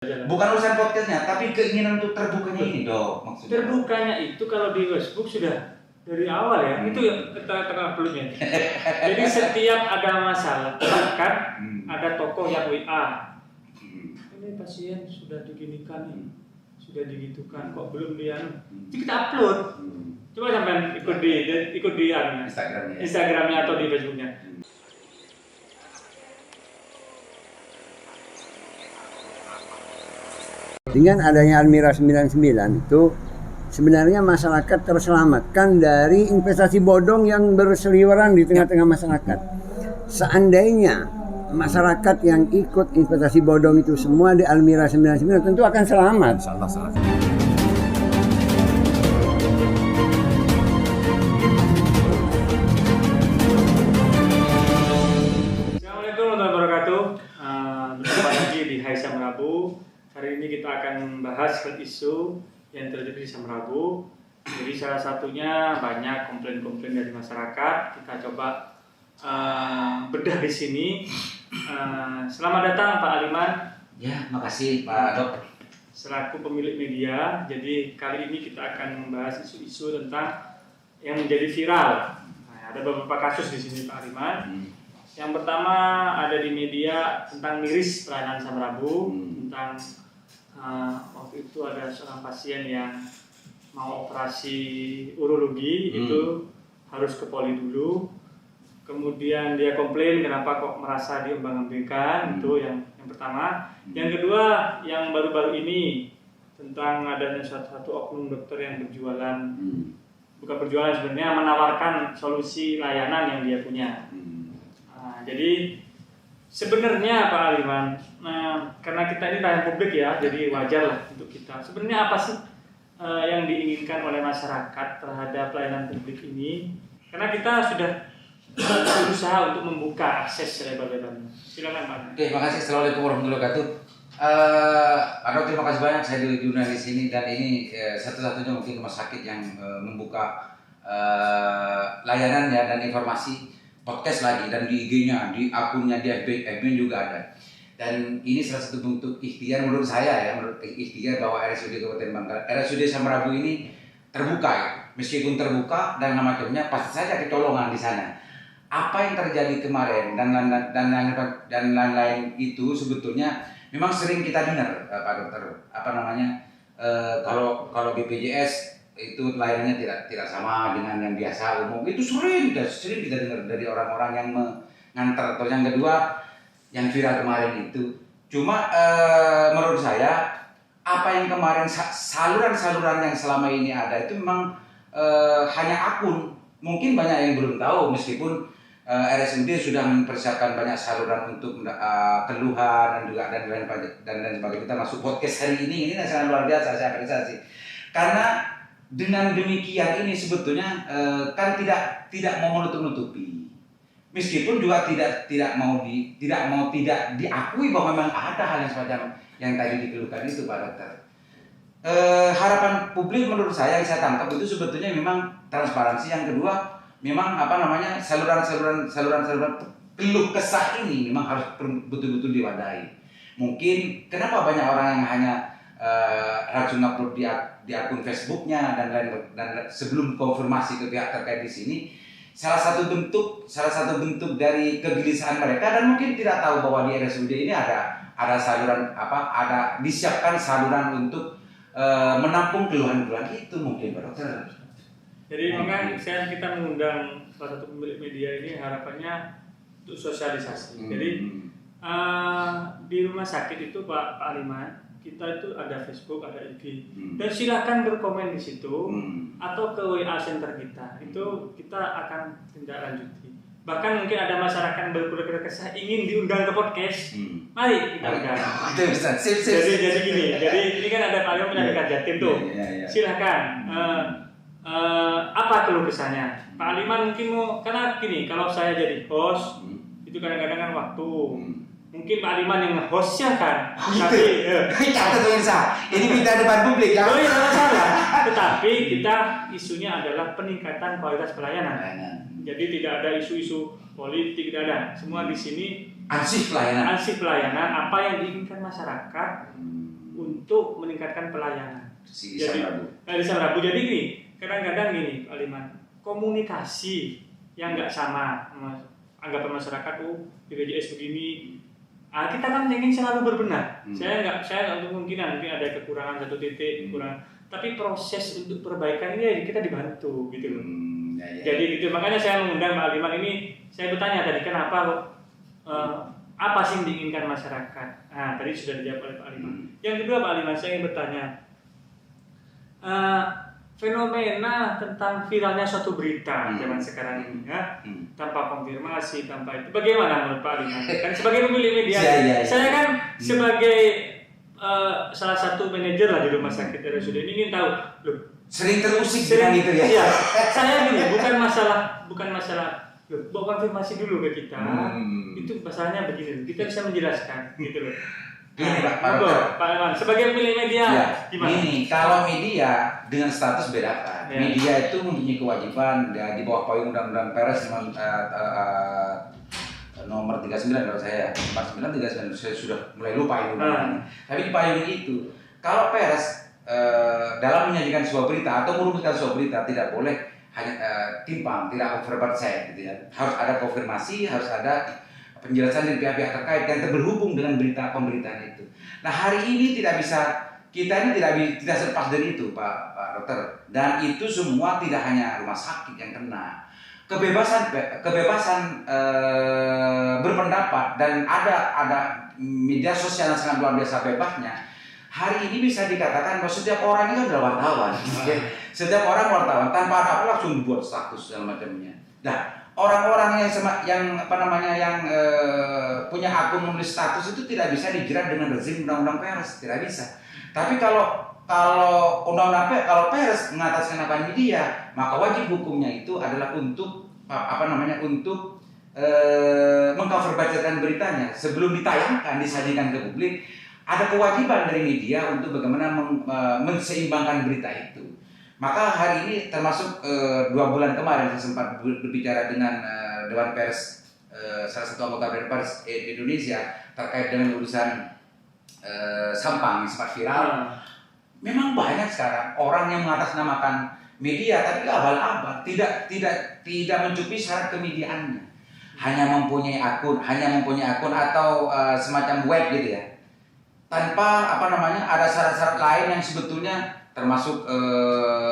Bukan urusan podcastnya, tapi keinginan untuk terbukanya ini dong maksudnya. Terbukanya itu kalau di Facebook sudah dari awal ya, itu yang tengah belumnya. Jadi setiap ada masalah, bahkan ada tokoh yang WA, ini pasien sudah diginikan nih, sudah digitukan, kok belum dia, jadi kita upload. Coba sampai ikut di Instagramnya atau di Facebooknya. Dengan adanya Almira 99 itu sebenarnya masyarakat terselamatkan dari investasi bodong yang berseliweran di tengah-tengah masyarakat. Seandainya masyarakat yang ikut investasi bodong itu semua di Almira 99 tentu akan selamat. Salah. Assalamualaikum warahmatullahi wabarakatuh. Berjumpa lagi di Hai Samrabu. Hari ini kita akan membahas isu yang terjadi di Samrabu. Jadi salah satunya banyak komplain-komplain dari masyarakat. Kita coba bedah di sini. Selamat datang Pak Aliman. Ya, makasih Pak Dok. Selaku pemilik media, jadi kali ini kita akan membahas isu-isu tentang yang menjadi viral. Nah, ada beberapa kasus di sini Pak Aliman. Yang pertama ada di media tentang miris pelayanan Samrabu, tentang waktu itu ada seorang pasien yang mau operasi urologi itu harus ke poli dulu. Kemudian dia komplain kenapa kok merasa diombang-ambingkan, itu yang pertama. Yang kedua yang baru-baru ini tentang adanya satu oknum dokter yang berjualan, bukan berjualan sebenarnya, menawarkan solusi layanan yang dia punya. Jadi sebenarnya Pak Aliman, karena kita ini layanan publik ya, jadi wajar lah untuk kita. Sebenarnya apa sih yang diinginkan oleh masyarakat terhadap pelayanan publik ini? Karena kita sudah berusaha untuk membuka akses selebar-lebarnya. Silakan Pak. Oke, makasih. Assalamualaikum warahmatullahi wabarakatuh. Dok, terima kasih banyak saya diundang di sini, dan ini satu-satunya mungkin rumah sakit yang membuka layanan ya dan informasi podcast lagi, dan di IG-nya, di akunnya, di FB juga ada. Dan ini salah satu bentuk ikhtiar menurut saya ya, menurut ikhtiar bahwa RSUD Kabupaten Bangkalan, RSUD Samrabu ini terbuka ya. Meskipun terbuka dan macamnya pasti saja kecolongan di sana. Apa yang terjadi kemarin dan lain-lain itu sebetulnya memang sering kita dengar Pak Dokter, kalau BPJS itu layanannya tidak sama dengan yang biasa umum, itu sering kita dengar dari orang-orang yang mengantar. Atau yang kedua yang viral kemarin itu cuma menurut saya apa yang kemarin saluran-saluran yang selama ini ada itu memang hanya akun. Mungkin banyak yang belum tahu, meskipun RSUD sudah mempersiapkan banyak saluran untuk keluhan dan sebagainya. Kita masuk podcast hari ini sangat luar biasa, saya apresiasi. Karena dengan demikian ini sebetulnya kan tidak mau menutup-nutupi, meskipun juga tidak mau diakui bahwa memang ada hal yang semacam yang tadi dikeluhkan itu Pak Dokter. Harapan publik menurut saya yang saya tangkap itu sebetulnya memang transparansi. Yang kedua memang saluran keluh kesah ini memang harus betul-betul diwadahi. Mungkin kenapa banyak orang yang hanya langsung upload di akun Facebooknya dan sebelum konfirmasi ke pihak terkait di sini, salah satu bentuk dari kegelisahan mereka, dan mungkin tidak tahu bahwa di RSUD ini ada saluran ada disiapkan saluran untuk menampung keluhan-keluhan itu mungkin Pak Dokter. Jadi makanya kita mengundang salah satu pemilik media ini harapannya untuk sosialisasi. Jadi di rumah sakit itu Pak Aliman, kita itu ada Facebook, ada IG, dan silakan berkomen di situ atau ke WA center kita. Itu kita akan tindak lanjuti. Bahkan mungkin ada masyarakat yang berkeluh kesah ingin diundang ke podcast. Mari kita undang. Jadi gini. Jadi ini kan ada Pak Aliman punya Jatim tuh. Silakan. Apa keluh kesahnya? Pak Aliman mungkin mau, karena gini, kalau saya jadi host itu kadang-kadang kan waktu. Mungkin Pak Aliman yang nge-hostnya kan, tapi catat pemirsa, ini minta depan publik ya. Oh iya, salah. Tetapi kita isunya adalah peningkatan kualitas pelayanan. Jadi tidak ada isu-isu politik, tidak ada. Semua di sini ansih pelayanan. Apa yang diinginkan masyarakat untuk meningkatkan pelayanan. Si Samrabu. Di Samrabu. Jadi gini, kadang-kadang gini Pak Liman, komunikasi yang nggak sama, anggapan masyarakat, BPJS begini. Kita kan ingin selalu berbenah. Saya nggak untuk kemungkinan mungkin ada kekurangan satu titik, kurang. Tapi proses untuk perbaikan ini kita dibantu gitu loh. Jadi gitu, makanya saya mengundang Pak Liman ini. Saya bertanya tadi kenapa apa sih yang diinginkan masyarakat? Tadi sudah dijawab oleh Pak Liman. Yang kedua Pak Liman, saya ingin bertanya fenomena tentang viralnya suatu berita zaman sekarang ini, tanpa konfirmasi, tanpa itu, bagaimana menurut Pak Liman? Kan sebagai pemilik media, saya kan sebagai salah satu manajer lah di rumah sakit RSUD ini ingin tahu, loh, sering terusik dengan itu ya. Iya, saya gini, bukan masalah, loh, bawa konfirmasi dulu ke kita, itu masalahnya begini, kita bisa menjelaskan, gitu loh. Gini Pak Liman, sebagai pemilik media, gimana? Ini kalau media dengan status bedakan. Media itu mempunyai kewajiban di bawah payung Undang-Undang Pers nomor 39 kalau saya 49 39 saya sudah mulai lupa itu. Tapi di payung itu kalau pers dalam menyajikan sebuah berita atau merumuskan sebuah berita tidak boleh hanya timpang, tidak overpercaya gitu ya. Harus ada konfirmasi, harus ada penjelasan dari pihak-pihak terkait yang berhubung dengan berita pemberitaan itu. Nah hari ini kita ini tidak lepas dari itu Pak Dokter. Dan itu semua tidak hanya rumah sakit yang kena. Kebebasan berpendapat dan ada media sosial yang sangat luar biasa bebasnya. Hari ini bisa dikatakan bahwa setiap orang itu adalah wartawan. Setiap orang wartawan tanpa apa langsung dibuat status dan macamnya. Nah, orang-orang yang punya akun menulis status itu tidak bisa dijerat dengan rezim undang-undang pers, tidak bisa. Tapi kalau undang-undang kalau pers mengatasnamakan media, maka wajib hukumnya itu adalah untuk untuk mengcoverbacakan beritanya sebelum ditayangkan, disajikan ke publik. Ada kewajiban dari media untuk bagaimana menseimbangkan berita itu. Maka hari ini termasuk 2 bulan kemarin saya sempat berbicara dengan Dewan Pers, salah satu anggota Dewan Pers Indonesia terkait dengan urusan Sampang yang sempat viral. Memang banyak sekarang orang yang mengatasnamakan media tapi abal-abal, tidak mencukupi syarat kemediaannya. Hanya mempunyai akun atau semacam web gitu ya. Tanpa ada syarat-syarat lain yang sebetulnya termasuk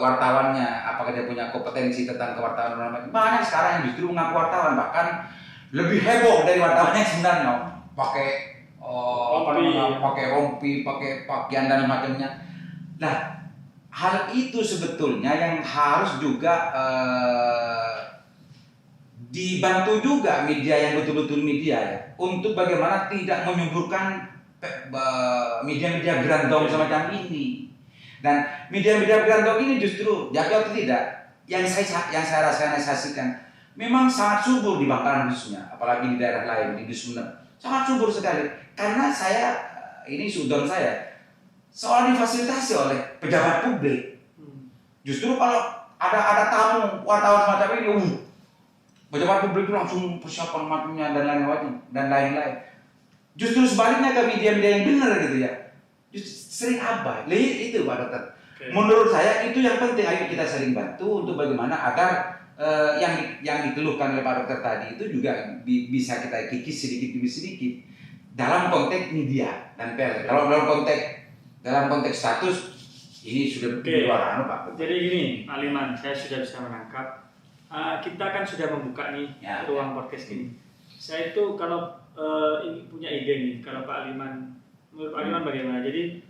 wartawannya, apakah dia punya kompetensi tentang kewartawanan. Banyak sekarang yang justru mengaku wartawan, bahkan lebih heboh dari wartawan yang sebenarnya pakai rompi, pakai pakaian dan macamnya. Nah, hal itu sebetulnya yang harus juga dibantu juga media yang betul-betul media ya, untuk bagaimana tidak menyuburkan media-media grandong semacam ini. Dan media-media grandong ini justru jatuh atau tidak, yang saya saksikan memang sangat subur di Bangkalan khususnya, apalagi di daerah lain di Sumeneb sangat subur sekali. Karena ini sudon saya soal difasilitasi oleh pejabat publik. Justru kalau ada tamu wartawan semacam ini, pejabat publik itu langsung persiapan matanya dan lain-lain. Justru sebaliknya ke media-media yang benar gitu ya, justru sering abai. Itu Pak Dokter. Menurut saya itu yang penting. Ayo kita sering bantu untuk bagaimana agar yang dikeluhkan oleh Pak Dokter tadi itu juga bisa kita kikis sedikit demi sedikit dalam konteks media dan pers. Kalau dalam konteks status ini sudah di luar Pak. Jadi gini Pak Liman, saya sudah bisa menangkap. Kita kan sudah membuka nih ruang podcast ini. Saya itu kalau punya ide nih, kalau Pak Liman, menurut Pak Liman bagaimana? Jadi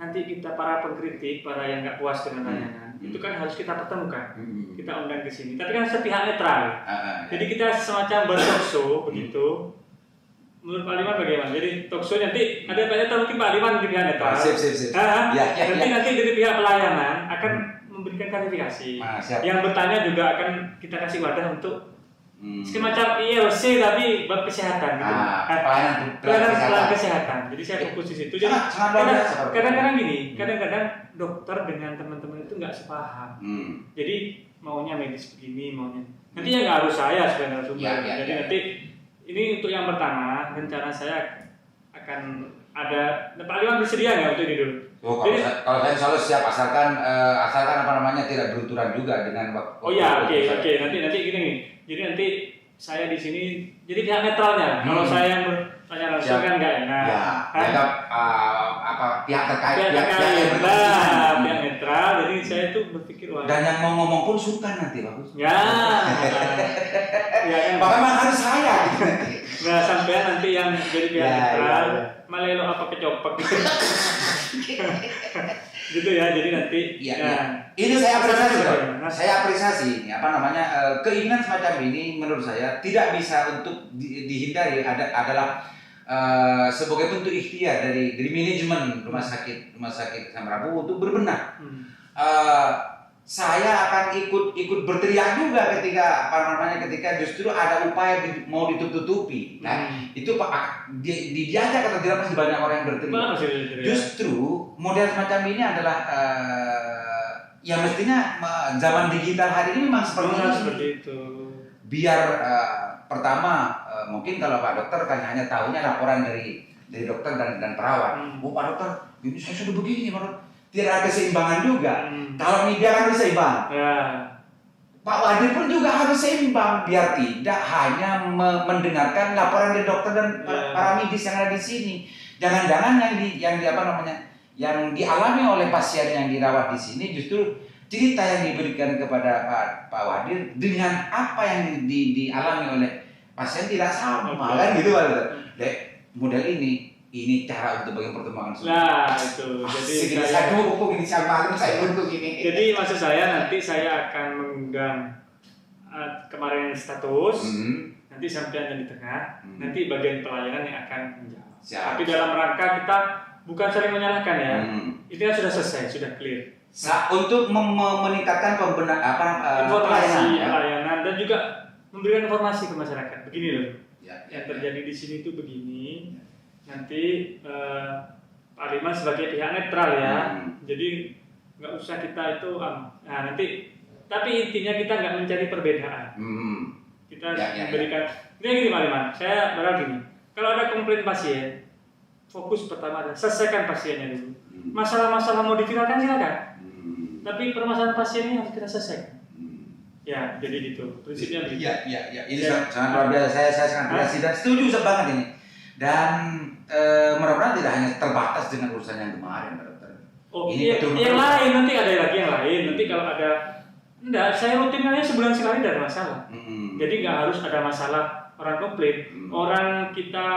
nanti kita para pengkritik, para yang nggak puas dengan layanan, itu kan harus kita pertemukan, kita undang ke sini. Tapi kan sepihak netral. Jadi kita semacam talk show begitu. Menurut Pak Liman bagaimana? Jadi talk show nanti ada ternyata mungkin Pak Liman di pihak netral. Nanti dari pihak pelayanan akan memberikan klarifikasi. Yang bertanya juga akan kita kasih wadah untuk semacam ILC tapi bab kesehatan gitu. Pelayanan kesehatan. Jadi saya fokus di situ. Jadi kadang-kadang gini, kadang-kadang dokter dengan teman-teman itu nggak sepaham. Jadi maunya medis begini, maunya. Nanti ya nggak harus saya sebenarnya sumber. Jadi nanti ini untuk yang pertama rencana saya akan ada Pak Aliman bersedia nggak untuk ini dulu? Oh, kalau saya selalu siap asalkan apa namanya tidak berunturan juga dengan waktu. Oh ya, oke. Nanti gini nih. Jadi nanti saya di sini jadi pihak netralnya. Kalau saya yang bertanya langsung kan nggak enak. Ya, dianggap pihak terkait. Pihak netral. Jadi saya tuh berpikir dan yang mau ngomong pun sultan nanti bagus. Ya. Ya kan. Memang harus saya gitu nanti. Nah, sampai nanti yang jadi pihak netral malelo apa kecopek gitu. Gitu ya, jadi nanti ini saya apresiasi saya apresiasi ini keinginan semacam ini menurut saya tidak bisa untuk dihindari adalah sebagai bentuk ikhtiar dari manajemen rumah sakit Samarabu untuk berbenah. Saya akan ikut berteriak juga ketika justru ada upaya mau ditutupi. Nah, itu Pak diajak atau tidak pasti banyak orang yang berteriak. Justru model semacam ini adalah yang mestinya zaman digital hari ini memang seperti itu. Biar pertama mungkin kalau Pak Dokter kan hanya tahunya laporan dari dokter dan perawat. Oh Pak Dokter, ini saya sudah begini Pak Dokter. Tidak ada keseimbangan juga. Kalau media kan harus seimbang. Pak Wadir pun juga harus seimbang biar tidak hanya mendengarkan laporan dari dokter dan para medis yang ada di sini. Jangan-jangan yang dialami oleh pasien yang dirawat di sini justru cerita yang diberikan kepada Pak Wadir dengan apa yang dialami oleh pasien tidak sama kan gitu Pak Dokter. Model ini cara untuk bagaimana perkembangan. Nah itu, jadi saya dukung ini saya untuk ini. Jadi maksud saya nanti saya akan mengundang kemarin status, nanti sampai di tengah, nanti bagian pelayanan yang akan menjawab. Tapi dalam rangka kita bukan saling menyalahkan ya, itu kan sudah selesai, sudah clear. Untuk meningkatkan pelayanan dan juga memberikan informasi ke masyarakat. Begini loh, yang terjadi di sini itu begini. Nanti Pak Aliman sebagai pihak netral ya, jadi nggak usah kita itu, nanti, tapi intinya kita nggak mencari perbedaan. Kita memberikan, ini gini Pak Aliman, saya berharap gini, kalau ada komplain pasien, fokus pertama adalah selesaikan pasiennya dulu. Masalah-masalah mau diviralkan silakan, tapi permasalahan pasien ini harus kita selesaikan. Ya, jadi gitu, prinsipnya begitu. Ini sangat luar biasa, saya sangat berhasil dan setuju banget ini. Dan mudah-mudahan tidak hanya terbatas dengan urusan yang kemarin, Pak Dokter. Oh iya, yang lain nanti ada lagi yang lain. Nanti kalau ada, saya rutin aja sebulan sekali tidak ada masalah. Jadi nggak harus ada masalah orang komplain. Orang kita,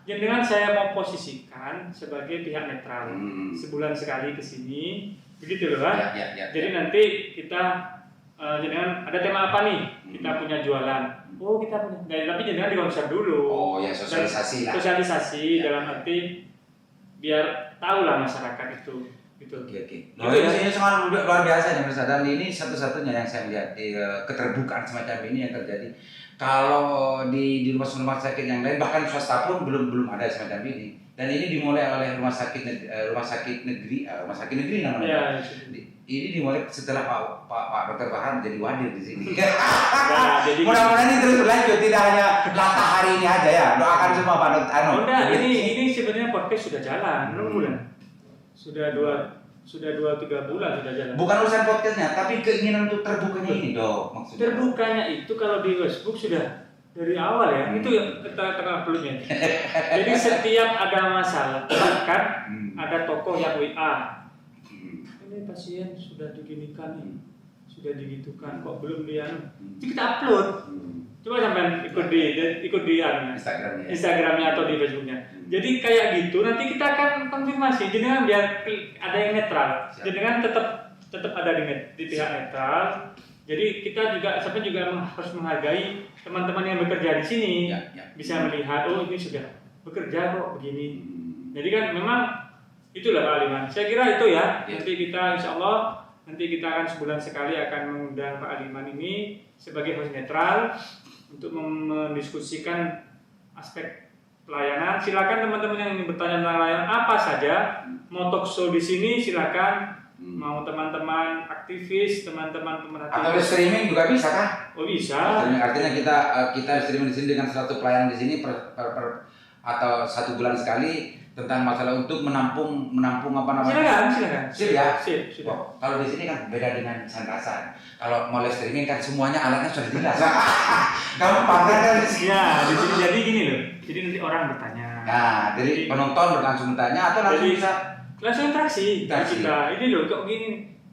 dengan saya mau posisikan sebagai pihak netral. Sebulan sekali ke sini, begitu loh kan? Jadi nanti kita, jangan ada tema apa nih? Kita punya jualan. Oh kita punya, tapi jangan di konsep dulu. Oh ya sosialisasi lah. Sosialisasi dalam arti biar tahu lah masyarakat itu. Gitu. Oke. Ini sangat luar biasa nih Mas. Dan ini satu-satunya yang saya lihat keterbukaan semacam ini yang terjadi. Kalau di rumah sakit yang lain bahkan swasta pun belum ada semacam ini. Dan ini dimulai oleh rumah sakit negeri namanya. Ini dimulai setelah Pak Dr. Farhan jadi wadir di sini. Mudah-mudahan ini terus berlanjut, tidak hanya latah hari ini aja ya. Doakan semua Pak Dr. Ini sebenarnya podcast sudah jalan, berapa bulan? Sudah 2-3 bulan sudah jalan. Bukan urusan podcastnya, tapi keinginan untuk terbukanya ini dong maksudnya. Terbukanya itu kalau di Facebook sudah dari awal ya, itu yang tengah pelutnya. Jadi setiap ada masalah, bahkan ada tokoh yang WA. Ini pasien sudah diginikan nih, sudah digitukan, kok belum dia? Jadi kita upload. Coba sampai ikut di Instagramnya atau di Facebooknya. Jadi kayak gitu, nanti kita akan konfirmasi. Jadi biar ada yang netral. Jadi kan tetap ada di pihak netral. Jadi kita juga harus menghargai teman-teman yang bekerja di sini, bisa melihat oh ini sudah bekerja kok begini. Jadi kan memang itulah Pak Aliman. Saya kira itu ya. Nanti kita insya Allah akan sebulan sekali akan mengundang Pak Aliman ini sebagai host netral untuk mendiskusikan aspek pelayanan. Silakan teman-teman yang ingin bertanya tentang layanan apa saja, mau talk show di sini silakan. Mau teman-teman aktivis, teman-teman pemerhati. Atau streaming juga bisa kan? Oh bisa. Artinya kita streaming di sini dengan satu pelayanan di sini atau 1 bulan sekali tentang masalah untuk menampung apa namanya. Silakan. Sip ya. Sip, sudah. Wah, kalau di sini kan beda dengan Sandasan. Kalau mau live streaming kan semuanya alatnya sudah jelas. Gampang kan di sini. Ya, di sini jadi gini loh. Jadi nanti orang bertanya. Nah, jadi penonton langsung bertanya atau langsung Jadi, bisa. langsung interaksi. Interaksi. Kita ini loh kok gini.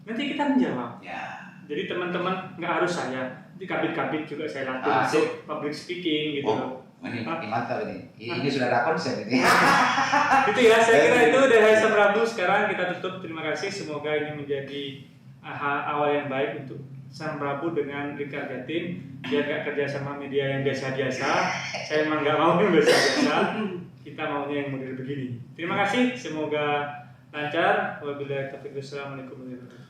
Nanti kita menjawab. Ya. Jadi teman-teman nggak harus saya. Di kabit-kabit juga saya latih Ah, untuk public speaking gitu loh. Oh, ini mantap ini. Ini sudah ada konsep ini. Gitu ya, saya kira itu dari hari Sabtu Rabu. Sekarang kita tutup. Terima kasih. Semoga ini menjadi awal yang baik untuk Sam Rabu dengan Rika Jatim. Biar gak kerja sama media yang biasa-biasa. Saya emang gak mau yang biasa-biasa. Kita maunya yang model begini. Terima kasih. Semoga lancar. Wabillahi taufiq. Wassalamualaikum warahmatullahi wabarakatuh.